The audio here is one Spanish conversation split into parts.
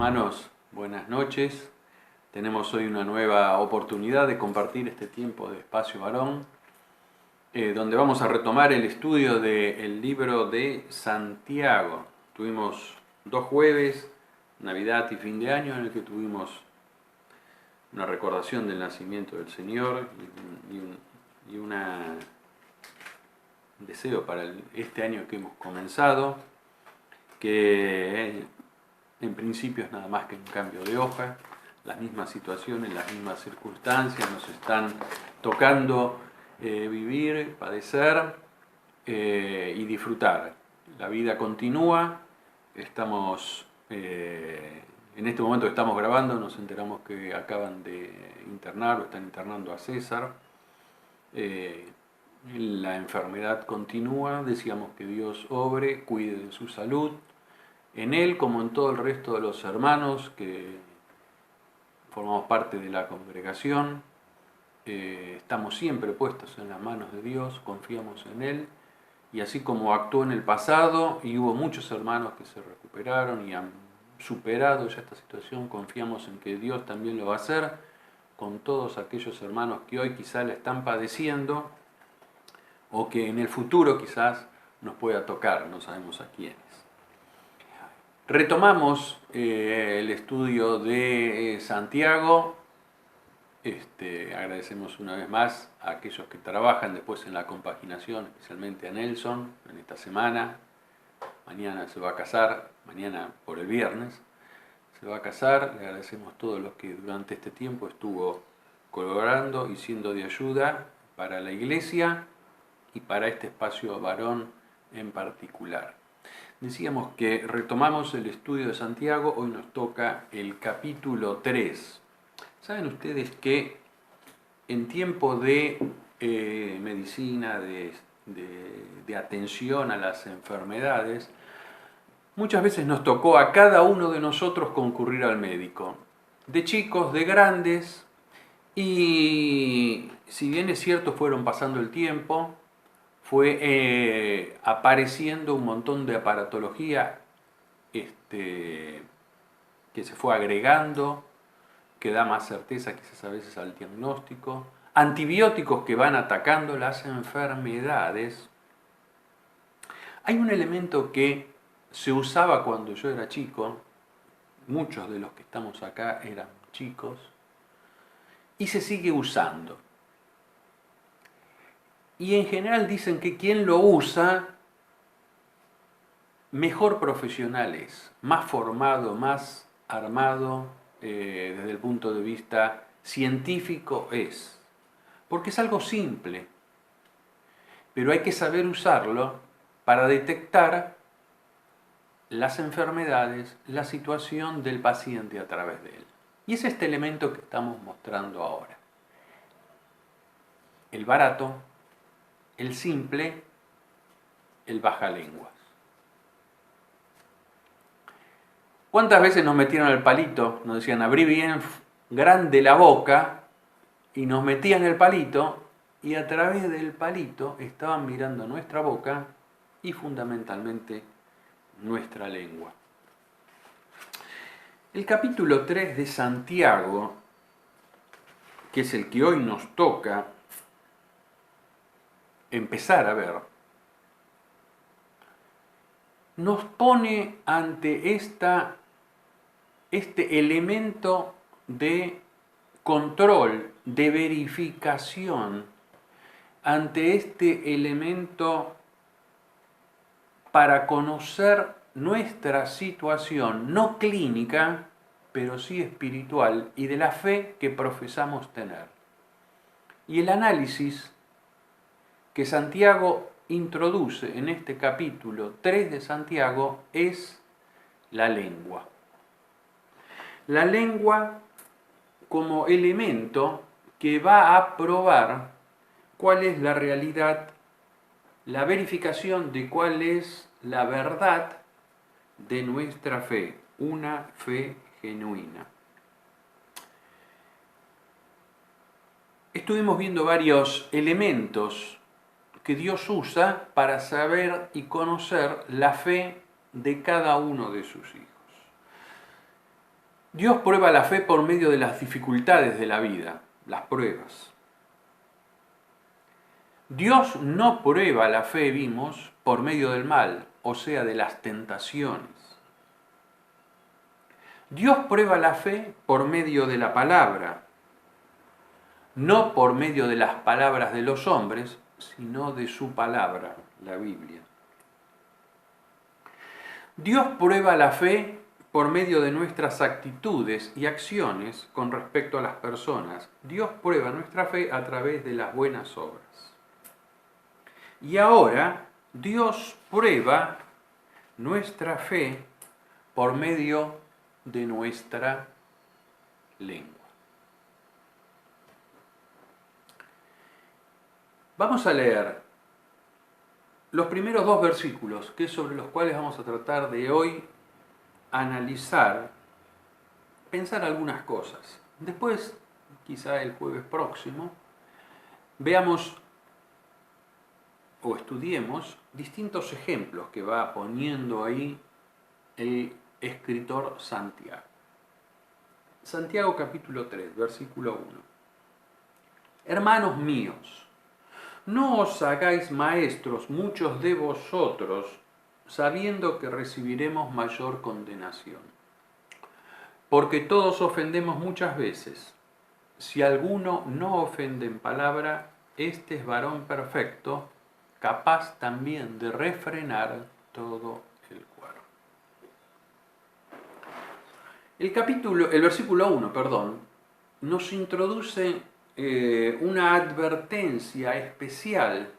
Hermanos, buenas noches. Tenemos hoy una nueva oportunidad de compartir este tiempo de Espacio Varón, donde vamos a retomar el estudio del libro de Santiago. Tuvimos 2 jueves, Navidad y fin de año, en el que tuvimos una recordación del nacimiento del Señor y un deseo para este año que hemos comenzado, que en principio es nada más que un cambio de hoja. Las mismas situaciones, las mismas circunstancias nos están tocando vivir, padecer y disfrutar. La vida continúa. Estamos en este momento que estamos grabando, nos enteramos que acaban de internar o están internando a César. La enfermedad continúa. Decíamos que Dios obre, cuide de su salud, en él como en todo el resto de los hermanos que formamos parte de la congregación. Estamos siempre puestos en las manos de Dios, confiamos en Él, y así como actuó en el pasado y hubo muchos hermanos que se recuperaron y han superado ya esta situación, confiamos en que Dios también lo va a hacer con todos aquellos hermanos que hoy quizás la están padeciendo o que en el futuro quizás nos pueda tocar, no sabemos a quiénes. Retomamos el estudio de Santiago. Agradecemos una vez más a aquellos que trabajan después en la compaginación, especialmente a Nelson en esta semana. Mañana se va a casar, mañana por el viernes se va a casar. Le agradecemos a todos los que durante este tiempo estuvo colaborando y siendo de ayuda para la iglesia y para este espacio varón en particular. Decíamos que retomamos el estudio de Santiago, hoy nos toca el capítulo 3. ¿Saben ustedes que en tiempo de medicina, de atención a las enfermedades, muchas veces nos tocó a cada uno de nosotros concurrir al médico? De chicos, de grandes, y si bien es cierto fueron pasando el tiempo, fue apareciendo un montón de aparatología que se fue agregando, que da más certeza quizás a veces al diagnóstico, antibióticos que van atacando las enfermedades. Hay un elemento que se usaba cuando yo era chico, muchos de los que estamos acá eran chicos, y se sigue usando. Y en general dicen que quien lo usa, mejor profesional es, más formado, más armado desde el punto de vista científico es. Porque es algo simple, pero hay que saber usarlo para detectar las enfermedades, la situación del paciente a través de él. Y es este elemento que estamos mostrando ahora. El barato, el simple, el bajalenguas. ¿Cuántas veces nos metieron el palito? Nos decían, abrí bien grande la boca, y nos metían el palito, y a través del palito estaban mirando nuestra boca y fundamentalmente nuestra lengua. El capítulo 3 de Santiago, que es el que hoy nos toca empezar a ver, nos pone ante este elemento de control, de verificación, ante este elemento para conocer nuestra situación, no clínica, pero sí espiritual, y de la fe que profesamos tener. Y el análisis que Santiago introduce en este capítulo 3 de Santiago es la lengua. La lengua como elemento que va a probar cuál es la realidad, la verificación de cuál es la verdad de nuestra fe, una fe genuina. Estuvimos viendo varios elementos que Dios usa para saber y conocer la fe de cada uno de sus hijos. Dios prueba la fe por medio de las dificultades de la vida, las pruebas. Dios no prueba la fe, vimos, por medio del mal, o sea, de las tentaciones. Dios prueba la fe por medio de la palabra, no por medio de las palabras de los hombres, sino de su palabra, la Biblia. Dios prueba la fe por medio de nuestras actitudes y acciones con respecto a las personas. Dios prueba nuestra fe a través de las buenas obras. Y ahora Dios prueba nuestra fe por medio de nuestra lengua. Vamos a leer los primeros 2 versículos, que es sobre los cuales vamos a tratar de hoy analizar, pensar algunas cosas. Después, quizá el jueves próximo, veamos o estudiemos distintos ejemplos que va poniendo ahí el escritor Santiago. Santiago capítulo 3, versículo 1. Hermanos míos, no os hagáis maestros muchos de vosotros, sabiendo que recibiremos mayor condenación. Porque todos ofendemos muchas veces. Si alguno no ofende en palabra, este es varón perfecto, capaz también de refrenar todo el cuerpo. El versículo 1, nos introduce una advertencia especial,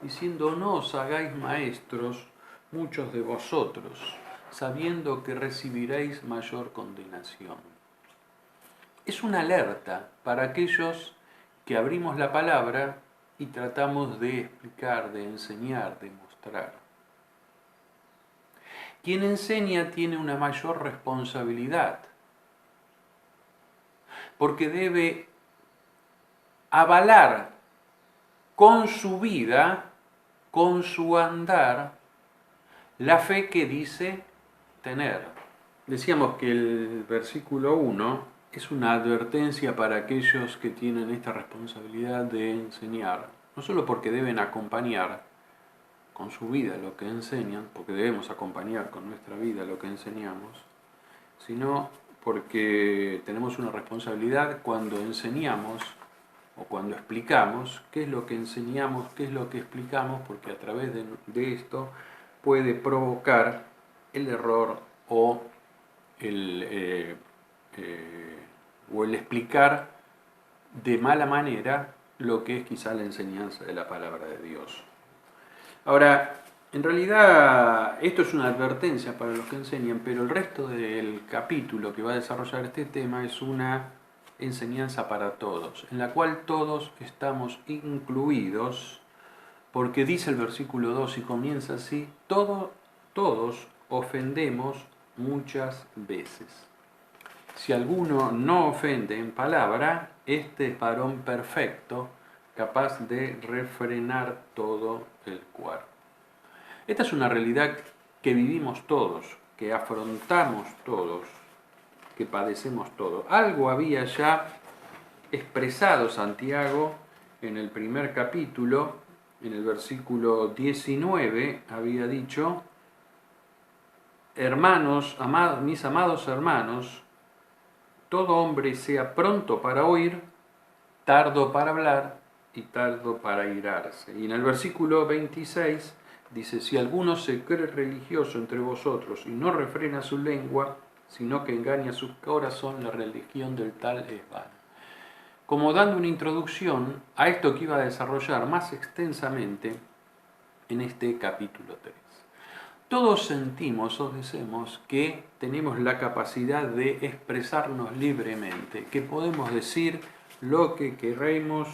diciendo: no os hagáis maestros muchos de vosotros, sabiendo que recibiréis mayor condenación. Es una alerta para aquellos que abrimos la palabra y tratamos de explicar, de enseñar, de mostrar. Quien enseña tiene una mayor responsabilidad, porque debe avalar con su vida, con su andar, la fe que dice tener. Decíamos que el versículo 1 es una advertencia para aquellos que tienen esta responsabilidad de enseñar, no solo porque deben acompañar con su vida lo que enseñan, porque debemos acompañar con nuestra vida lo que enseñamos, sino porque tenemos una responsabilidad cuando enseñamos o cuando explicamos qué es lo que enseñamos, qué es lo que explicamos, porque a través de esto puede provocar el error o el explicar de mala manera lo que es quizá la enseñanza de la palabra de Dios. Ahora, en realidad esto es una advertencia para los que enseñan, pero el resto del capítulo que va a desarrollar este tema es una enseñanza para todos, en la cual todos estamos incluidos, porque dice el versículo 2 y comienza así: todos ofendemos muchas veces. Si alguno no ofende en palabra, este es varón perfecto, capaz de refrenar todo el cuerpo. Esta es una realidad que vivimos todos, que afrontamos todos, que padecemos todos. Algo había ya expresado Santiago en el primer capítulo, en el versículo 19, había dicho: hermanos, mis amados hermanos, todo hombre sea pronto para oír, tardo para hablar y tardo para irarse. Y en el versículo 26 dice: si alguno se cree religioso entre vosotros y no refrena su lengua, sino que engaña su corazón, la religión del tal es vana. Como dando una introducción a esto que iba a desarrollar más extensamente en este capítulo 3. Todos sentimos o decimos que tenemos la capacidad de expresarnos libremente, que podemos decir lo que queremos.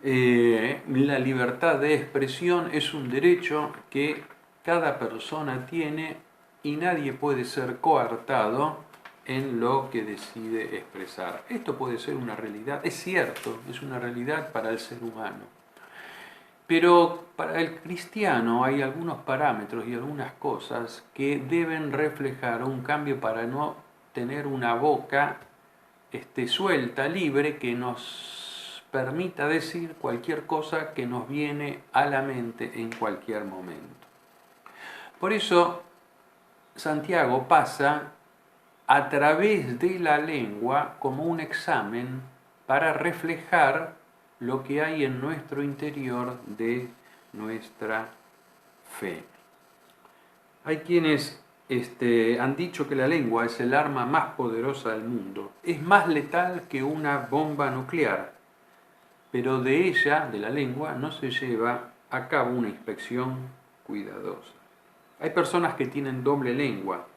La libertad de expresión es un derecho que cada persona tiene y nadie puede ser coartado en lo que decide expresar. Esto puede ser una realidad, es cierto, es una realidad para el ser humano. Pero para el cristiano hay algunos parámetros y algunas cosas que deben reflejar un cambio para no tener una boca suelta, libre, que nos permita decir cualquier cosa que nos viene a la mente en cualquier momento. Por eso Santiago pasa a través de la lengua como un examen para reflejar lo que hay en nuestro interior de nuestra fe. Hay quienes han dicho que la lengua es el arma más poderosa del mundo. Es más letal que una bomba nuclear, pero de ella, de la lengua, no se lleva a cabo una inspección cuidadosa. Hay personas que tienen doble lengua.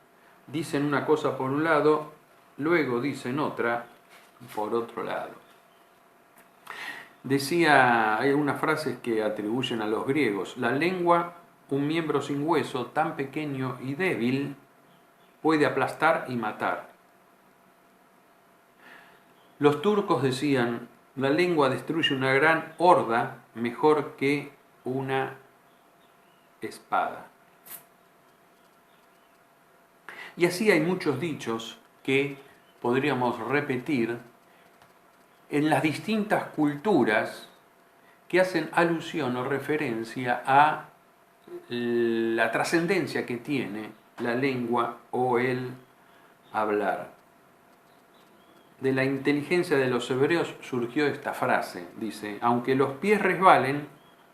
Dicen una cosa por un lado, luego dicen otra por otro lado. Hay unas frases que atribuyen a los griegos: la lengua, un miembro sin hueso, tan pequeño y débil, puede aplastar y matar. Los turcos decían: la lengua destruye una gran horda mejor que una espada. Y así hay muchos dichos que podríamos repetir en las distintas culturas que hacen alusión o referencia a la trascendencia que tiene la lengua o el hablar. De la inteligencia de los hebreos surgió esta frase, dice: aunque los pies resbalen,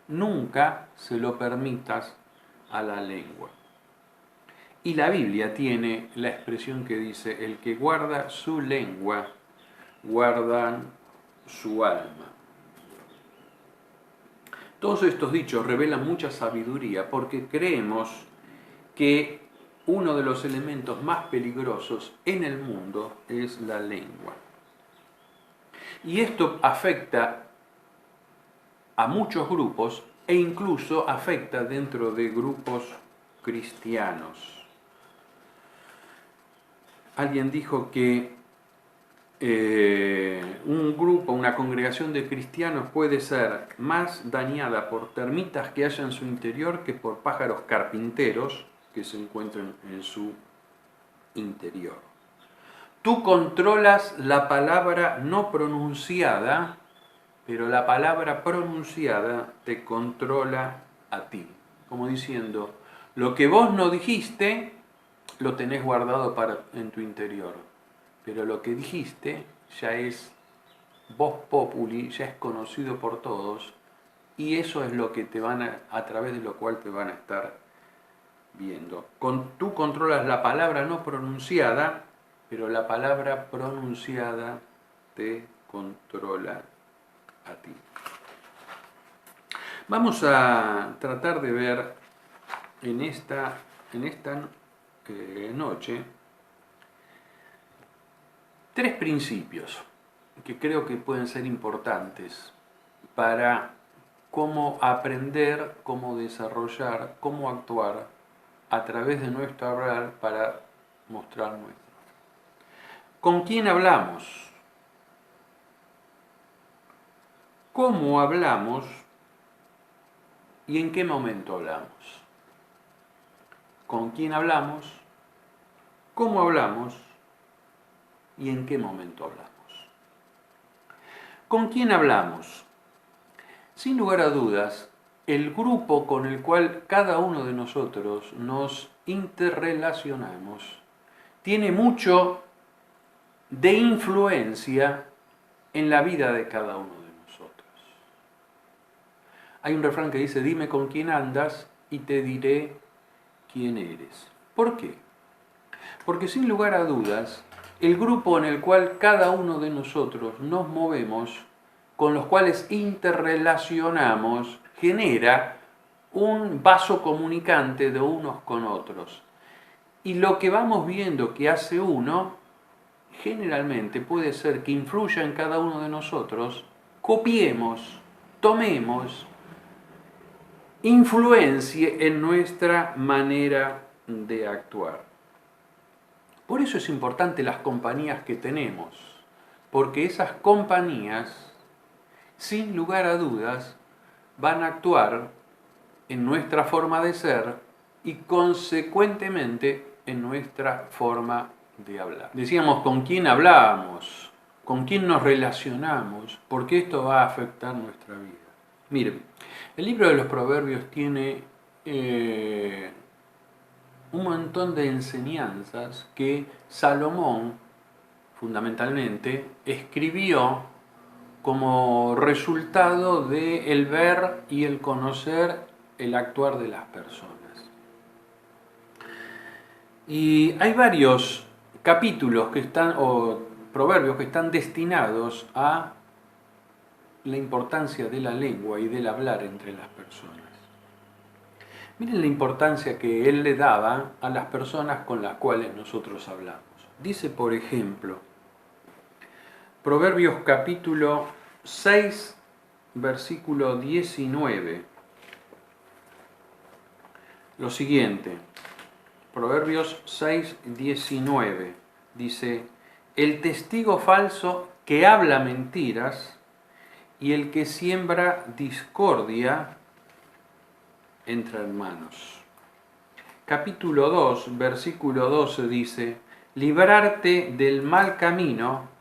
nunca se lo permitas a la lengua. Y la Biblia tiene la expresión que dice: el que guarda su lengua, guarda su alma. Todos estos dichos revelan mucha sabiduría porque creemos que uno de los elementos más peligrosos en el mundo es la lengua. Y esto afecta a muchos grupos e incluso afecta dentro de grupos cristianos. Alguien dijo que un grupo, una congregación de cristianos puede ser más dañada por termitas que haya en su interior que por pájaros carpinteros que se encuentren en su interior. Tú controlas la palabra no pronunciada, pero la palabra pronunciada te controla a ti. Como diciendo, lo que vos no dijiste, lo tenés guardado en tu interior. Pero lo que dijiste ya es vox populi, ya es conocido por todos, y eso es lo que a través de lo cual te van a estar viendo. Tú controlas la palabra no pronunciada, pero la palabra pronunciada te controla a ti. Vamos a tratar de ver en esta noche 3 principios que creo que pueden ser importantes para cómo aprender, cómo desarrollar, cómo actuar a través de nuestro hablar para mostrar nuestra fe. ¿Con quién hablamos? ¿Cómo hablamos? ¿Y en qué momento hablamos? ¿Con quién hablamos? ¿Cómo hablamos? ¿Y en qué momento hablamos? ¿Con quién hablamos? Sin lugar a dudas, el grupo con el cual cada uno de nosotros nos interrelacionamos tiene mucho de influencia en la vida de cada uno de nosotros. Hay un refrán que dice: dime con quién andas y te diré quién eres. ¿Por qué? Porque sin lugar a dudas, el grupo en el cual cada uno de nosotros nos movemos, con los cuales interrelacionamos, genera un vaso comunicante de unos con otros. Y lo que vamos viendo que hace uno, generalmente puede ser que influya en cada uno de nosotros, copiemos, tomemos, influencie en nuestra manera de actuar. Por eso es importante las compañías que tenemos, porque esas compañías, sin lugar a dudas, van a actuar en nuestra forma de ser y consecuentemente en nuestra forma de hablar. Decíamos con quién hablamos, con quién nos relacionamos, porque esto va a afectar nuestra vida. Miren, el libro de los Proverbios tiene un montón de enseñanzas que Salomón, fundamentalmente, escribió como resultado de el ver y el conocer el actuar de las personas. Y hay varios capítulos que están, o proverbios que están destinados a la importancia de la lengua y del hablar entre las personas. Miren la importancia que él le daba a las personas con las cuales nosotros hablamos. Dice, por ejemplo, Proverbios capítulo 6, versículo 19, lo siguiente. Proverbios 6, 19 dice: el testigo falso que habla mentiras y el que siembra discordia entre hermanos. Capítulo 2, versículo 12 dice: librarte del mal camino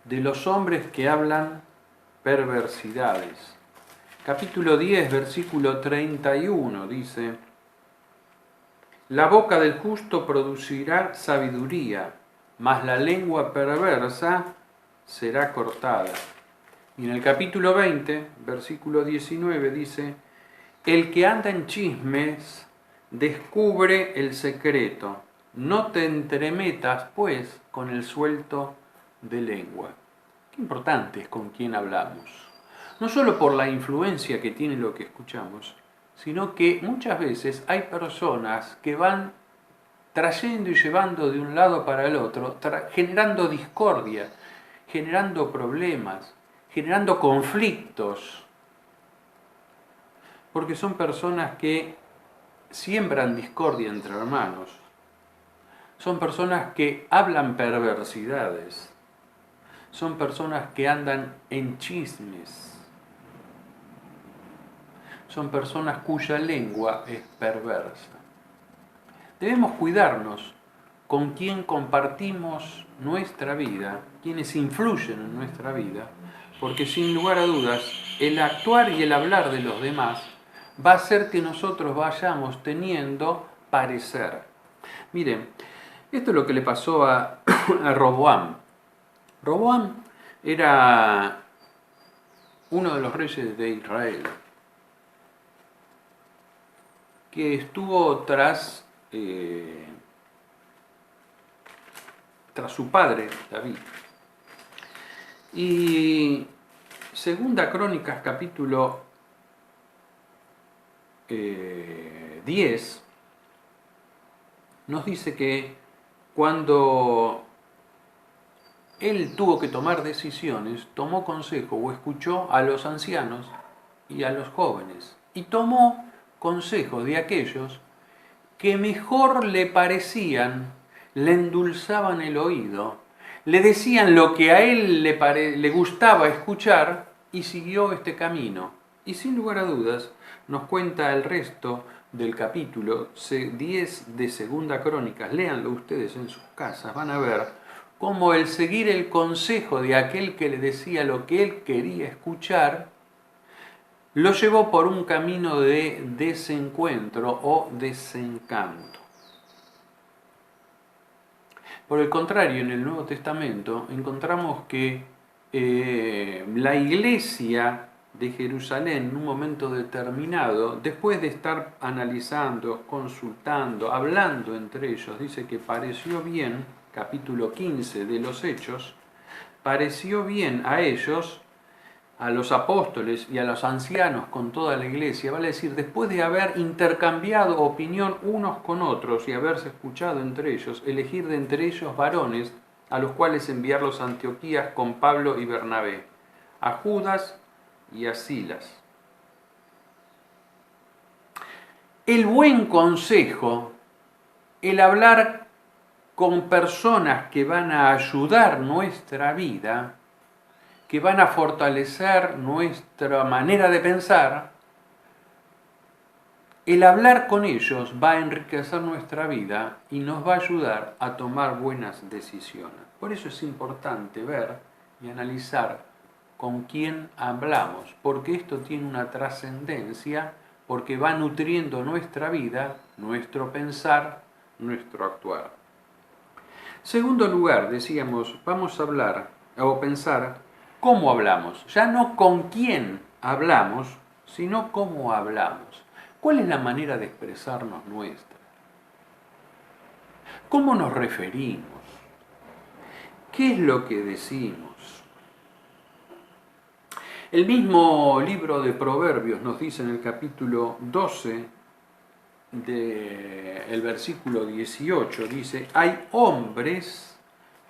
de los hombres que hablan perversidades. Capítulo 10, versículo 31 dice: la boca del justo producirá sabiduría, mas la lengua perversa será cortada. Y en el capítulo 20, versículo 19 dice: el que anda en chismes descubre el secreto. No te entremetas, pues, con el suelto de lengua. Qué importante es con quién hablamos. No solo por la influencia que tiene lo que escuchamos, sino que muchas veces hay personas que van trayendo y llevando de un lado para el otro, generando discordia, generando problemas, generando conflictos, porque son personas que siembran discordia entre hermanos, son personas que hablan perversidades, son personas que andan en chismes, son personas cuya lengua es perversa. Debemos cuidarnos con quién compartimos nuestra vida, quienes influyen en nuestra vida, porque sin lugar a dudas el actuar y el hablar de los demás va a hacer que nosotros vayamos teniendo parecer. Miren, esto es lo que le pasó a Roboam. Roboam era uno de los reyes de Israel, que estuvo tras su padre, David. Y Segunda Crónicas, capítulo 10, nos dice que cuando él tuvo que tomar decisiones, tomó consejo o escuchó a los ancianos y a los jóvenes, y tomó consejo de aquellos que mejor le parecían, le endulzaban el oído, le decían lo que a él le gustaba escuchar, y siguió este camino. Y sin lugar a dudas, nos cuenta el resto del capítulo 10 de Segunda Crónicas. Léanlo ustedes en sus casas, van a ver cómo el seguir el consejo de aquel que le decía lo que él quería escuchar lo llevó por un camino de desencuentro o desencanto. Por el contrario, en el Nuevo Testamento encontramos que la iglesia de Jerusalén, en un momento determinado, después de estar analizando, consultando, hablando entre ellos, dice que pareció bien, capítulo 15 de los Hechos, pareció bien a ellos, a los apóstoles y a los ancianos con toda la iglesia, vale decir, después de haber intercambiado opinión unos con otros y haberse escuchado entre ellos, elegir de entre ellos varones a los cuales enviarlos a Antioquía con Pablo y Bernabé, a Judas y a Silas. El buen consejo, el hablar con personas que van a ayudar nuestra vida, que van a fortalecer nuestra manera de pensar, el hablar con ellos va a enriquecer nuestra vida y nos va a ayudar a tomar buenas decisiones. Por eso es importante ver y analizar con quién hablamos, porque esto tiene una trascendencia, porque va nutriendo nuestra vida, nuestro pensar, nuestro actuar. Segundo lugar, decíamos, vamos a hablar o pensar cómo hablamos, ya no con quién hablamos, sino cómo hablamos. ¿Cuál es la manera de expresarnos nuestra? ¿Cómo nos referimos? ¿Qué es lo que decimos? El mismo libro de Proverbios nos dice en el capítulo 12, del versículo 18, dice, hay hombres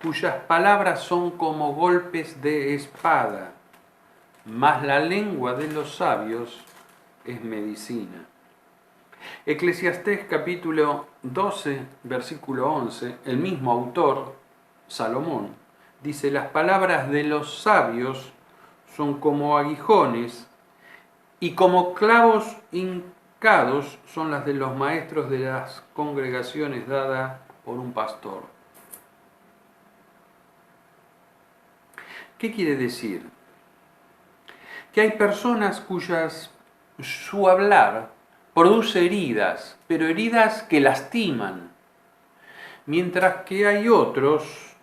cuyas palabras son como golpes de espada, mas la lengua de los sabios es medicina. Eclesiastés capítulo 12, versículo 11, el mismo autor, Salomón, dice, las palabras de los sabios son como aguijones y como clavos hincados son las de los maestros de las congregaciones dadas por un pastor. ¿Qué quiere decir? Que hay personas su hablar produce heridas, pero heridas que lastiman, mientras que hay otros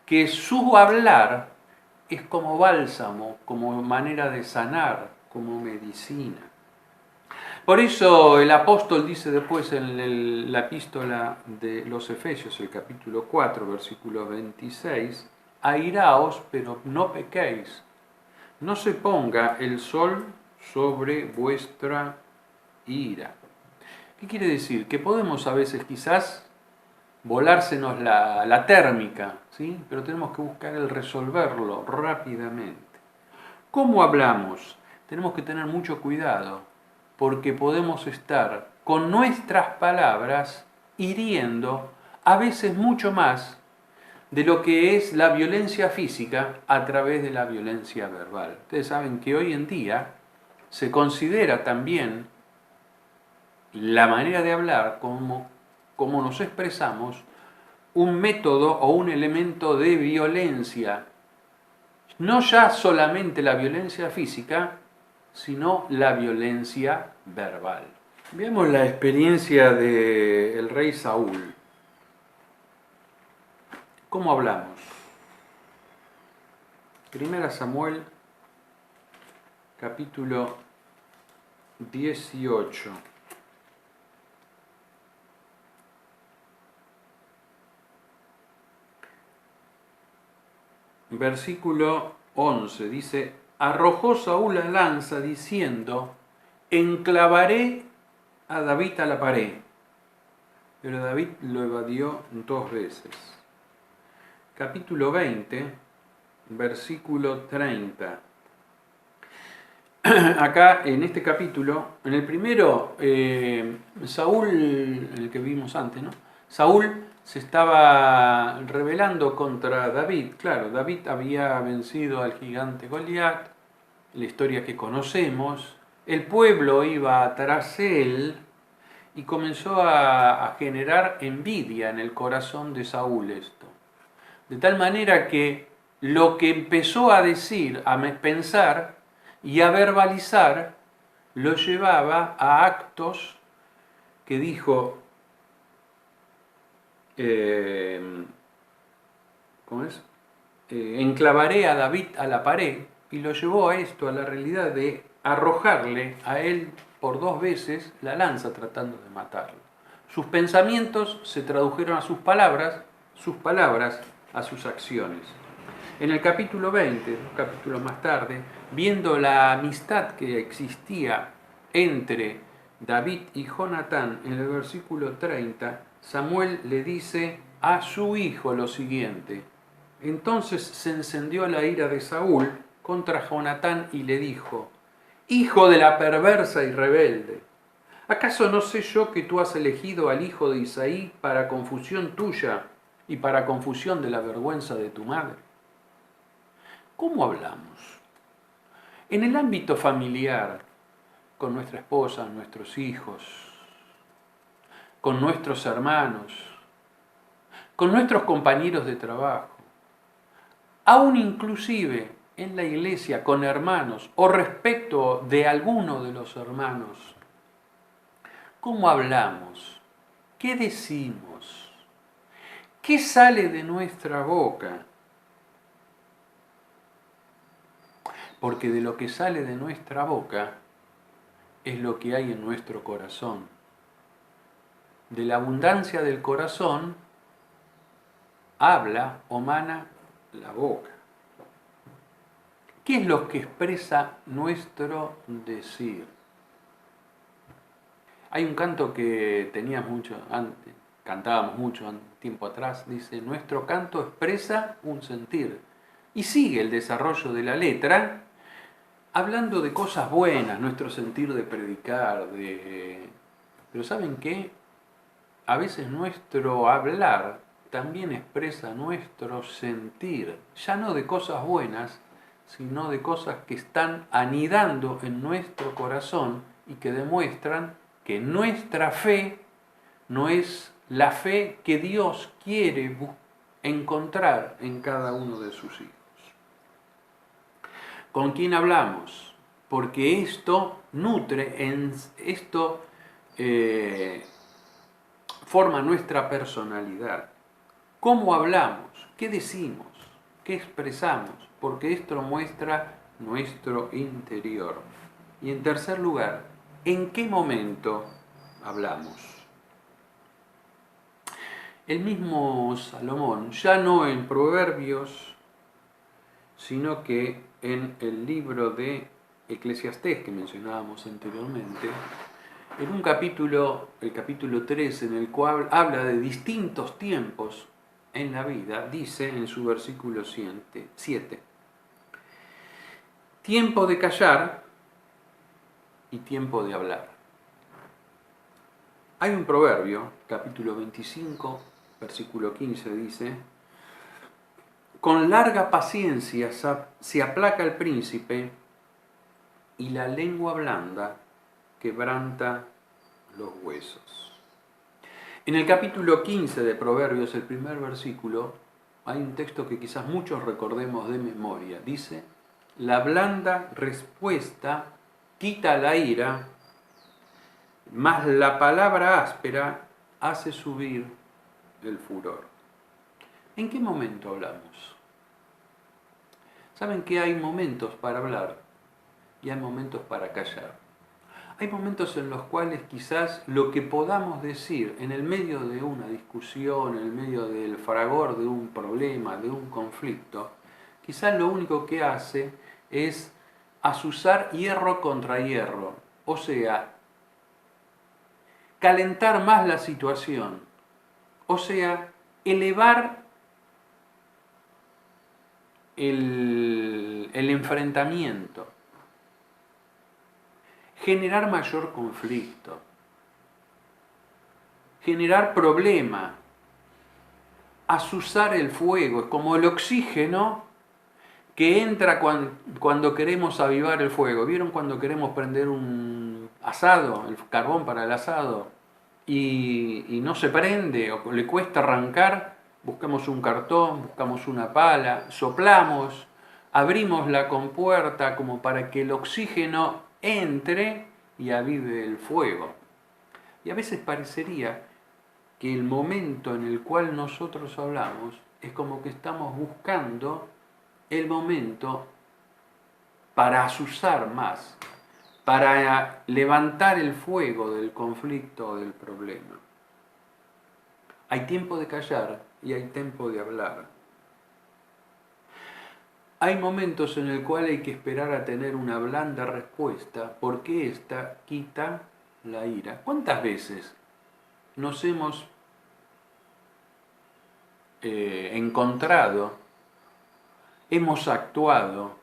que su hablar es como bálsamo, como manera de sanar, como medicina. Por eso el apóstol dice después en la epístola de los Efesios, el capítulo 4, versículo 26, airaos, pero no pequéis, no se ponga el sol sobre vuestra ira. ¿Qué quiere decir? Que podemos a veces quizás volársenos la térmica, ¿sí? Pero tenemos que buscar el resolverlo rápidamente. ¿Cómo hablamos? Tenemos que tener mucho cuidado, porque podemos estar con nuestras palabras hiriendo a veces mucho más de lo que es la violencia física a través de la violencia verbal. Ustedes saben que hoy en día se considera también la manera de hablar, como nos expresamos, un método o un elemento de violencia. No ya solamente la violencia física, sino la violencia verbal. Veamos la experiencia del rey Saúl. ¿Cómo hablamos? Primera Samuel, capítulo 18. Versículo 11 dice, arrojó Saúl la lanza diciendo, enclavaré a David a la pared. Pero David lo evadió 2 veces. Capítulo 20, versículo 30. Acá en este capítulo, en el primero, Saúl, el que vimos antes, ¿no? Saúl se estaba rebelando contra David. Claro, David había vencido al gigante Goliat, la historia que conocemos. El pueblo iba tras él y comenzó a generar envidia en el corazón de Saúl esto. De tal manera que lo que empezó a decir, a pensar y a verbalizar, lo llevaba a actos que dijo, ¿cómo es? Enclavaré a David a la pared, y lo llevó a esto, a la realidad de arrojarle a él por 2 veces la lanza tratando de matarlo. Sus pensamientos se tradujeron a sus palabras a sus acciones. En el capítulo 20, 2 capítulos más tarde, viendo la amistad que existía entre David y Jonatán, en el versículo 30, Samuel le dice a su hijo lo siguiente. Entonces se encendió la ira de Saúl contra Jonatán y le dijo, hijo de la perversa y rebelde, ¿acaso no sé yo que tú has elegido al hijo de Isaí para confusión tuya y para confusión de la vergüenza de tu madre? ¿Cómo hablamos? En el ámbito familiar, con nuestra esposa, nuestros hijos, con nuestros hermanos, con nuestros compañeros de trabajo, aún inclusive en la iglesia con hermanos o respecto de alguno de los hermanos. ¿Cómo hablamos? ¿Qué decimos? ¿Qué sale de nuestra boca? Porque de lo que sale de nuestra boca es lo que hay en nuestro corazón. De la abundancia del corazón habla o mana la boca. ¿Qué es lo que expresa nuestro decir? Hay un canto que teníamos mucho antes, cantábamos mucho tiempo atrás, dice, nuestro canto expresa un sentir. Y sigue el desarrollo de la letra, hablando de cosas buenas, nuestro sentir de predicar, pero ¿saben qué? A veces nuestro hablar también expresa nuestro sentir, ya no de cosas buenas, sino de cosas que están anidando en nuestro corazón y que demuestran que nuestra fe no es la fe que Dios quiere encontrar en cada uno de sus hijos. ¿Con quién hablamos? Porque esto nutre, esto forma nuestra personalidad. ¿Cómo hablamos? ¿Qué decimos? ¿Qué expresamos? Porque esto muestra nuestro interior. Y en tercer lugar, ¿en qué momento hablamos? El mismo Salomón, ya no en Proverbios, sino que en el libro de Eclesiastés que mencionábamos anteriormente, en un capítulo, el capítulo 3, en el cual habla de distintos tiempos en la vida, dice en su versículo 7, tiempo de callar y tiempo de hablar. Hay un proverbio, capítulo 25, versículo 15, dice, con larga paciencia se aplaca el príncipe y la lengua blanda quebranta los huesos. En el capítulo 15 de Proverbios, el primer versículo, hay un texto que quizás muchos recordemos de memoria. Dice, la blanda respuesta quita la ira, mas la palabra áspera hace subir el furor. ¿En qué momento hablamos? Saben que hay momentos para hablar y hay momentos para callar. Hay momentos en los cuales quizás lo que podamos decir en el medio de una discusión, en el medio del fragor de un problema, de un conflicto, quizás lo único que hace es azuzar hierro contra hierro, o sea, calentar más la situación, o sea, elevar el enfrentamiento, generar mayor conflicto, generar problema, azuzar el fuego. Es como el oxígeno que entra cuando queremos avivar el fuego. ¿Vieron cuando queremos prender un asado, el carbón para el asado, y no se prende o le cuesta arrancar? Buscamos un cartón, buscamos una pala, soplamos, abrimos la compuerta como para que el oxígeno entre y avive el fuego. Y a veces parecería que el momento en el cual nosotros hablamos es como que estamos buscando el momento para azuzar más, para levantar el fuego del conflicto o del problema. Hay tiempo de callar y hay tiempo de hablar. Hay momentos en el cual hay que esperar a tener una blanda respuesta porque ésta quita la ira. ¿Cuántas veces nos hemos encontrado, hemos actuado,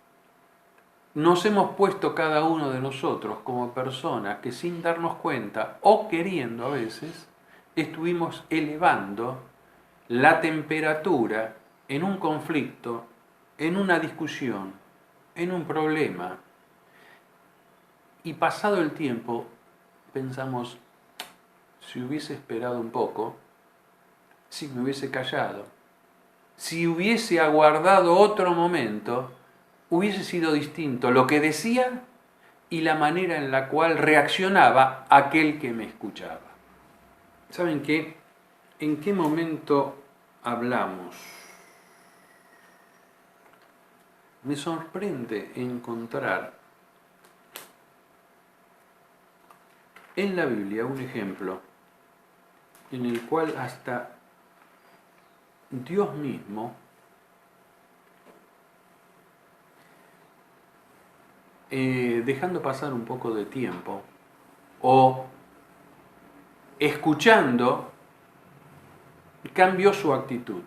nos hemos puesto cada uno de nosotros como personas que sin darnos cuenta o queriendo a veces, estuvimos elevando la temperatura en un conflicto, en una discusión, en un problema, Y pasado el tiempo, pensamos, si hubiese esperado un poco, si me hubiese callado, si hubiese aguardado otro momento, hubiese sido distinto lo que decía y la manera en la cual reaccionaba aquel que me escuchaba. ¿Saben qué? ¿En qué momento hablamos? Me sorprende encontrar en la Biblia un ejemplo en el cual hasta Dios mismo dejando pasar un poco de tiempo o escuchando, cambió su actitud.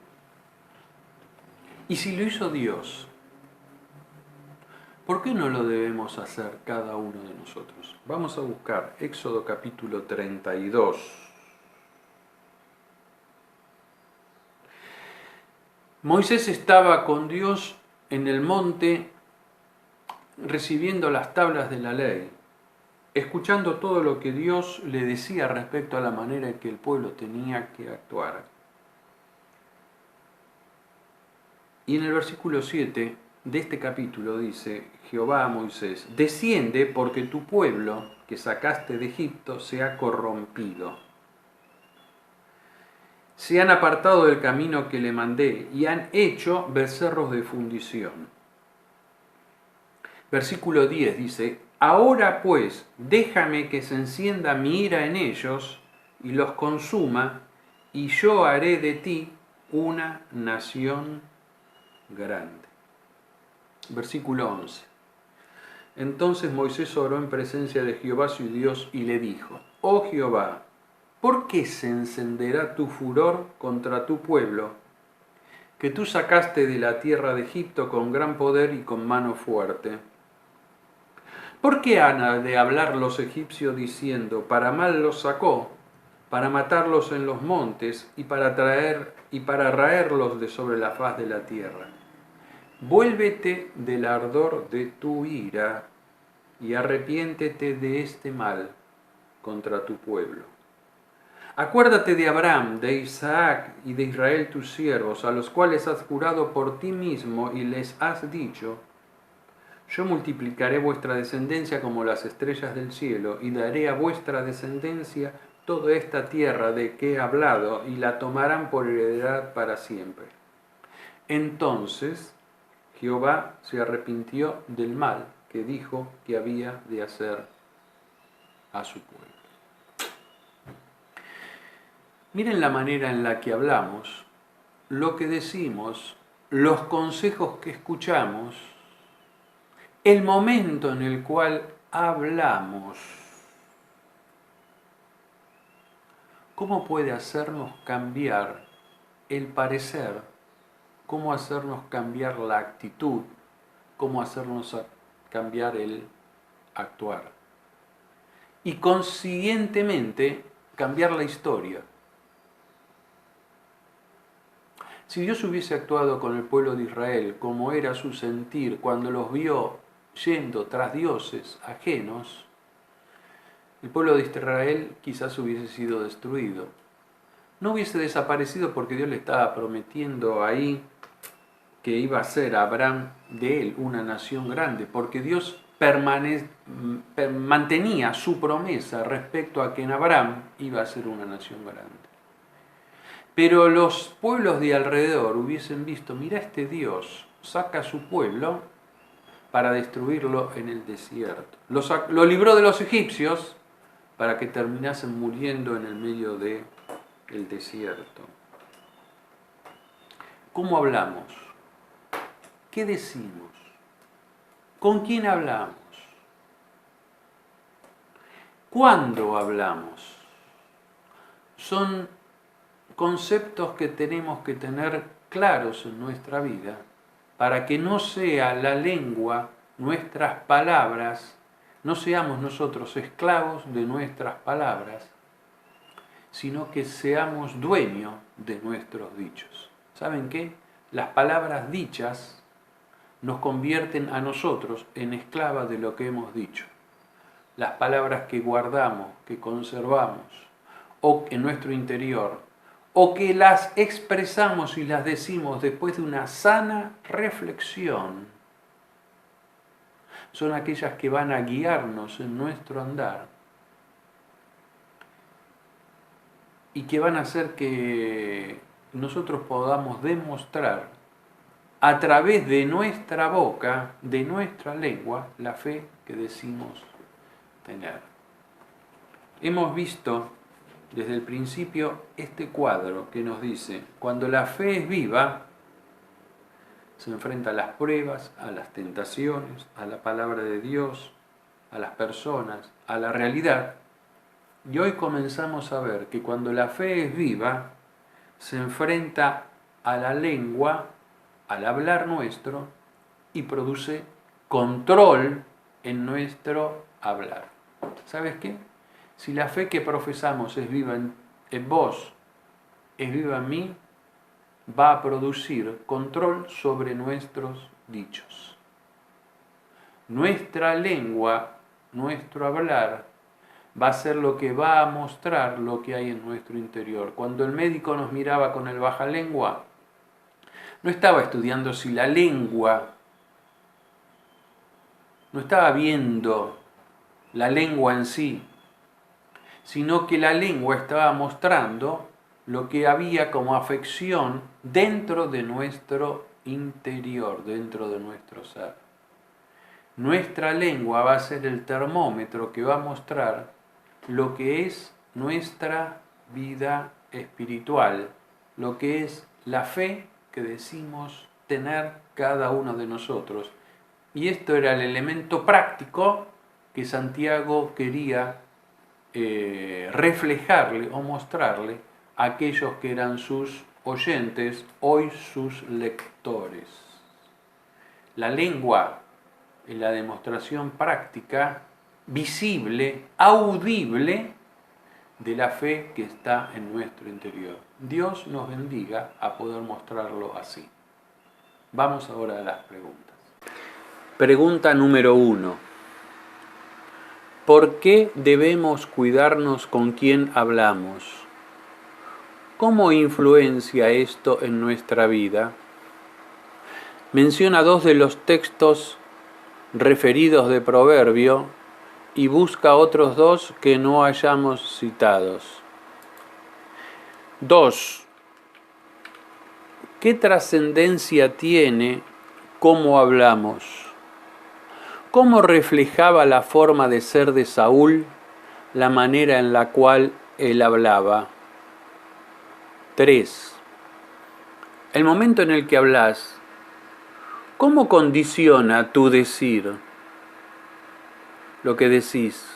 Y si lo hizo Dios, ¿por qué no lo debemos hacer cada uno de nosotros? Vamos a buscar Éxodo capítulo 32. Moisés estaba con Dios en el monte recibiendo las tablas de la ley, escuchando todo lo que Dios le decía respecto a la manera en que el pueblo tenía que actuar. Y en el versículo 7 de este capítulo dice Jehová a Moisés: desciende porque tu pueblo que sacaste de Egipto se ha corrompido. Se han apartado del camino que le mandé y han hecho becerros de fundición. Versículo 10 dice: ahora pues déjame que se encienda mi ira en ellos y los consuma, y yo haré de ti una nación grande. Versículo 11. Entonces Moisés oró en presencia de Jehová su Dios y le dijo: oh Jehová, ¿por qué se encenderá tu furor contra tu pueblo, que tú sacaste de la tierra de Egipto con gran poder y con mano fuerte? ¿Por qué han de hablar los egipcios diciendo: para mal los sacó, para matarlos en los montes y para raerlos de sobre la faz de la tierra? Vuélvete del ardor de tu ira y arrepiéntete de este mal contra tu pueblo. Acuérdate de Abraham, de Isaac y de Israel tus siervos, a los cuales has jurado por ti mismo y les has dicho: yo multiplicaré vuestra descendencia como las estrellas del cielo, y daré a vuestra descendencia toda esta tierra de que he hablado, y la tomarán por heredad para siempre. Entonces Jehová se arrepintió del mal que dijo que había de hacer a su pueblo. Miren la manera en la que hablamos, lo que decimos, los consejos que escuchamos, el momento en el cual hablamos. ¿Cómo puede hacernos cambiar el parecer? ¿Cómo hacernos cambiar la actitud? ¿Cómo hacernos cambiar el actuar? Y consiguientemente cambiar la historia. Si Dios hubiese actuado con el pueblo de Israel como era su sentir cuando los vio yendo tras dioses ajenos, el pueblo de Israel quizás hubiese sido destruido. No hubiese desaparecido porque Dios le estaba prometiendo ahí que iba a ser a Abraham de él una nación grande, porque Dios mantenía su promesa respecto a que en Abraham iba a ser una nación grande. Pero los pueblos de alrededor hubiesen visto: mira, este Dios saca a su pueblo para destruirlo en el desierto. Lo libró de los egipcios para que terminasen muriendo en el medio del desierto. ¿Cómo hablamos? ¿Qué decimos? ¿Con quién hablamos? ¿Cuándo hablamos? Son conceptos que tenemos que tener claros en nuestra vida para que no sea la lengua, nuestras palabras, no seamos nosotros esclavos de nuestras palabras, sino que seamos dueños de nuestros dichos. ¿Saben qué? Las palabras dichas nos convierten a nosotros en esclavas de lo que hemos dicho. las palabras que guardamos, que conservamos, o en nuestro interior, o que las expresamos y las decimos después de una sana reflexión, son aquellas que van a guiarnos en nuestro andar y que van a hacer que nosotros podamos demostrar a través de nuestra boca, de nuestra lengua, la fe que decimos tener. Hemos visto desde el principio este cuadro que nos dice, cuando la fe es viva, se enfrenta a las pruebas, a las tentaciones, a la palabra de Dios, a las personas, a la realidad. Y hoy comenzamos a ver que cuando la fe es viva, se enfrenta a la lengua, al hablar nuestro, y produce control en nuestro hablar. ¿Sabes qué? Si la fe que profesamos es viva en vos, es viva en mí, va a producir control sobre nuestros dichos. Nuestra lengua, nuestro hablar, va a ser lo que va a mostrar lo que hay en nuestro interior. Cuando el médico nos miraba con el bajalengua, no estaba estudiando si la lengua, no estaba viendo la lengua en sí, sino que la lengua estaba mostrando lo que había como afección dentro de nuestro interior, dentro de nuestro ser. Nuestra lengua va a ser el termómetro que va a mostrar lo que es nuestra vida espiritual, lo que es la fe que decimos tener cada uno de nosotros. Y esto era el elemento práctico que Santiago quería reflejarle o mostrarle a aquellos que eran sus oyentes, hoy sus lectores. La lengua es la demostración práctica, visible, audible, de la fe que está en nuestro interior. Dios nos bendiga a poder mostrarlo así. Vamos ahora a las preguntas. Pregunta número 1. ¿Por qué debemos cuidarnos con quién hablamos? ¿Cómo influencia esto en nuestra vida? Menciona 2 de los textos referidos de Proverbio y busca otros 2 que no hayamos citados. 2. ¿Qué trascendencia tiene cómo hablamos? ¿Cómo reflejaba la forma de ser de Saúl la manera en la cual él hablaba? 3. El momento en el que hablas, ¿cómo condiciona tu decir lo que decís?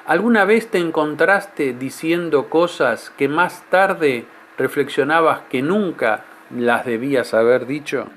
¿Alguna vez te encontraste diciendo cosas que más tarde reflexionabas que nunca las debías haber dicho?